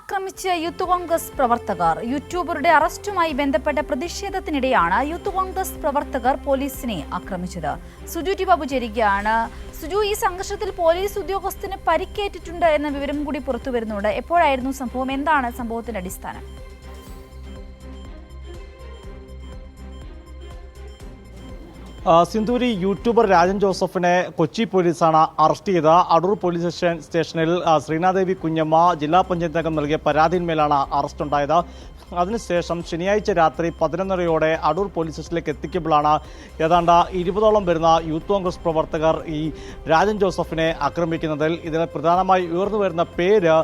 ആക്രമിച്ച യൂത്ത് കോൺഗ്രസ് പ്രവർത്തകർ. യൂട്യൂബറുടെ അറസ്റ്റുമായി ബന്ധപ്പെട്ട പ്രതിഷേധത്തിനിടെയാണ് യൂത്ത് കോൺഗ്രസ് പ്രവർത്തകർ പോലീസിനെ ആക്രമിച്ചത്. സുജു ടി ബാബു ചേരുകയാണ്. സുജു, ഈ സംഘർഷത്തിൽ പോലീസ് ഉദ്യോഗസ്ഥന് പരിക്കേറ്റിട്ടുണ്ട് എന്ന വിവരം കൂടി പുറത്തു വരുന്നുണ്ട്. എപ്പോഴായിരുന്നു സംഭവം? എന്താണ് സംഭവത്തിന്റെ അടിസ്ഥാനം? സിന്ധൂരി, യൂട്യൂബർ രാജൻ ജോസഫിനെ കൊച്ചി പോലീസാണ് അറസ്റ്റ് ചെയ്ത്. അടൂർ പോലീസ് സ്റ്റേഷനിൽ ശ്രീനാദേവി കുഞ്ഞമ്മ ജില്ലാ പഞ്ചായത്ത് അംഗം നൽകിയ പരാതിന്മേലാണ് അറസ്റ്റ് ഉണ്ടായത്. അതിനുശേഷം ശനിയാഴ്ച രാത്രി 11:30 അടൂർ പോലീസ് സ്റ്റേഷനിലേക്ക് എത്തിക്കുമ്പോഴാണ് ഏതാണ്ട് 20ഓളം വരുന്ന യൂത്ത് കോൺഗ്രസ് പ്രവർത്തകർ ഈ രാജൻ ജോസഫിനെ ആക്രമിക്കുന്നതിൽ ഇതിന് പ്രധാനമായി ഉയർന്നു വരുന്ന പേര്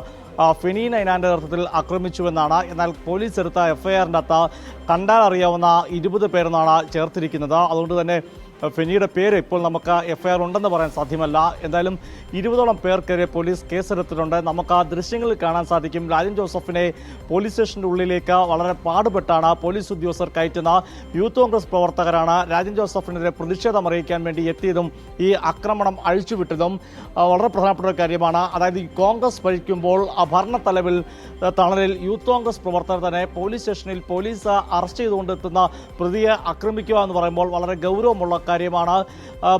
ഫെനി നൈനാന്റെ നേതൃത്വത്തിൽ ആക്രമിച്ചുവെന്നാണ്. എന്നാൽ പോലീസ് എടുത്ത എഫ്ഐആറിൻ്റെ അകത്ത് കണ്ടാൽ അറിയാവുന്ന 20 പേരെന്നാണ് ചേർത്തിരിക്കുന്നത്. അതുകൊണ്ട് തന്നെ ഫെനിയുടെ പേര് ഇപ്പോൾ നമുക്ക് എഫ്ഐആർ ഉണ്ടെന്ന് പറയാൻ സാധ്യമല്ല. എന്തായാലും 20ഓളം പേർക്കെതിരെ പോലീസ് കേസെടുത്തിട്ടുണ്ട്. നമുക്ക് ആ ദൃശ്യങ്ങളിൽ കാണാൻ സാധിക്കും. രാജൻ ജോസഫിനെ പോലീസ് സ്റ്റേഷൻ്റെ ഉള്ളിലേക്ക് വളരെ പാടുപെട്ടാണ് പോലീസ് ഉദ്യോഗസ്ഥർ കയറ്റുന്ന യൂത്ത് കോൺഗ്രസ് പ്രവർത്തകരാണ് രാജൻ ജോസഫിനെതിരെ പ്രതിഷേധം അറിയിക്കാൻ വേണ്ടി എത്തിയതും ഈ ആക്രമണം അഴിച്ചുവിട്ടതും വളരെ പ്രധാനപ്പെട്ട ഒരു കാര്യമാണ്. അതായത് ഈ കോൺഗ്രസ് ഭരിക്കുമ്പോൾ ഭരണത്തലവിൽ തണലിൽ യൂത്ത് കോൺഗ്രസ് പ്രവർത്തകർ തന്നെ പോലീസ് സ്റ്റേഷനിൽ പോലീസ് അറസ്റ്റ് ചെയ്തുകൊണ്ടെത്തുന്ന പ്രതിയെ ആക്രമിക്കുക എന്ന് പറയുമ്പോൾ വളരെ ഗൗരവമുള്ള കാര്യമാണ്.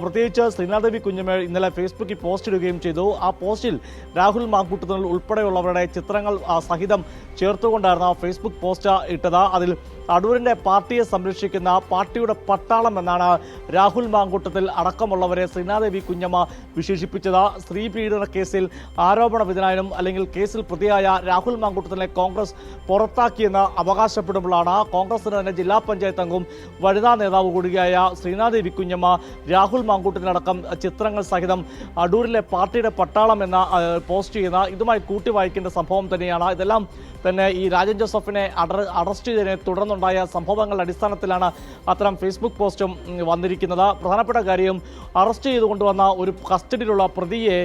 പ്രത്യേകിച്ച് ശ്രീനാദേവി കുഞ്ഞമ്മ ഇന്നലെ ഫേസ്ബുക്കിൽ പോസ്റ്റ് ഇടുകയും ചെയ്തു. ആ പോസ്റ്റിൽ രാഹുൽ മാങ്കൂട്ടത്തിൽ ഉൾപ്പെടെയുള്ളവരുടെ ചിത്രങ്ങൾ സഹിതം ചേർത്തുകൊണ്ടായിരുന്നു ഫേസ്ബുക്ക് പോസ്റ്റ് ഇട്ടത്. അതിൽ അടൂരിന്റെ പാർട്ടിയെ സംരക്ഷിക്കുന്ന പാർട്ടിയുടെ പട്ടാളം എന്നാണ് രാഹുൽ മാങ്കൂട്ടത്തിൽ അടക്കമുള്ളവരെ ശ്രീനാദേവി കുഞ്ഞമ്മ വിശേഷിപ്പിച്ചത്. സ്ത്രീ പീഡന കേസിൽ ആരോപണ വിധേയനും അല്ലെങ്കിൽ കേസിൽ പ്രതിയായ രാഹുൽ മാങ്കൂട്ടത്തിനെ കോൺഗ്രസ് പുറത്താക്കിയെന്ന് അവകാശപ്പെടുമ്പോഴാണ് കോൺഗ്രസിന് തന്നെ ജില്ലാ പഞ്ചായത്ത് അംഗവും വനിതാ നേതാവ് കൂടിയായ ശ്രീനാദേവി കുഞ്ഞമ്മ രാഹുൽ മാങ്കൂട്ടത്തിനടക്കം ചിത്രങ്ങൾ സഹിതം അടൂരിലെ പാർട്ടിയുടെ പട്ടാളം എന്ന പോസ്റ്റ് ചെയ്യുന്ന ഇതുമായി കൂട്ടി വായിക്കേണ്ട സംഭവം തന്നെയാണ്. ഇതെല്ലാം തന്നെ ഈ രാജൻ ജോസഫിനെ അറസ്റ്റ് ചെയ്തതിനെ തുടർന്നുണ്ടായ സംഭവങ്ങളുടെ അടിസ്ഥാനത്തിലാണ് അത്തരം ഫേസ്ബുക്ക് പോസ്റ്റും വന്നിരിക്കുന്നത്. പ്രധാനപ്പെട്ട കാര്യം, അറസ്റ്റ് ചെയ്തുകൊണ്ടുവന്ന ഒരു കസ്റ്റഡിയിലുള്ള പ്രതിയെ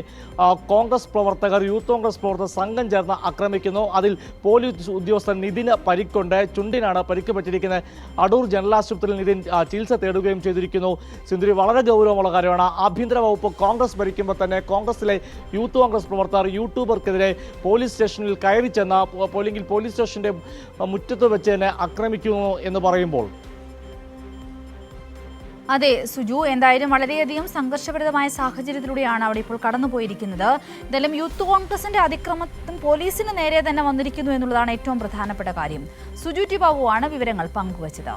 കോൺഗ്രസ് പ്രവർത്തകർ യൂത്ത് കോൺഗ്രസ് പ്രവർത്തകർ സംഘം ചേർന്ന് ആക്രമിക്കുന്നു. അതിൽ പോലീസ് ഉദ്യോഗസ്ഥൻ നിതിന് പരിക്കുണ്ട്. ചുണ്ടിനാണ് പരിക്ക് പറ്റിയിരിക്കുന്നത്. അടൂർ ജനറൽ ആശുപത്രിയിൽ നിതിൻ ചികിത്സ തേടുകയും ചെയ്തിരിക്കുന്നു. സിന്ധുരി, വളരെ ഗൗരവമുള്ള കാര്യമാണ്. ആഭ്യന്തര വകുപ്പ് കോൺഗ്രസ് ഭരിക്കുമ്പോൾ തന്നെ കോൺഗ്രസിലെ യൂത്ത് കോൺഗ്രസ് പ്രവർത്തകർ യൂട്യൂബർക്കെതിരെ പോലീസ് സ്റ്റേഷനിൽ കയറി ചെന്ന അല്ലെങ്കിൽ പോലീസ് സ്റ്റേഷന്റെ മുറ്റത്ത് വെച്ച് തന്നെ ആക്രമിക്കുന്നു എന്ന് പറയുമ്പോൾ അതെ സുജു, എന്തായാലും വളരെയധികം സംഘർഷഭരിതമായ സാഹചര്യത്തിലൂടെയാണ് അവിടെ ഇപ്പോൾ കടന്നുപോയിരിക്കുന്നത്. എന്തായാലും യൂത്ത് കോൺഗ്രസിന്റെ അതിക്രമം പോലീസിന് നേരെ തന്നെ വന്നിരിക്കുന്നു എന്നുള്ളതാണ് ഏറ്റവും പ്രധാനപ്പെട്ട കാര്യം. സുജു ടി ബാബുവാണ് വിവരങ്ങൾ പങ്കുവച്ചത്.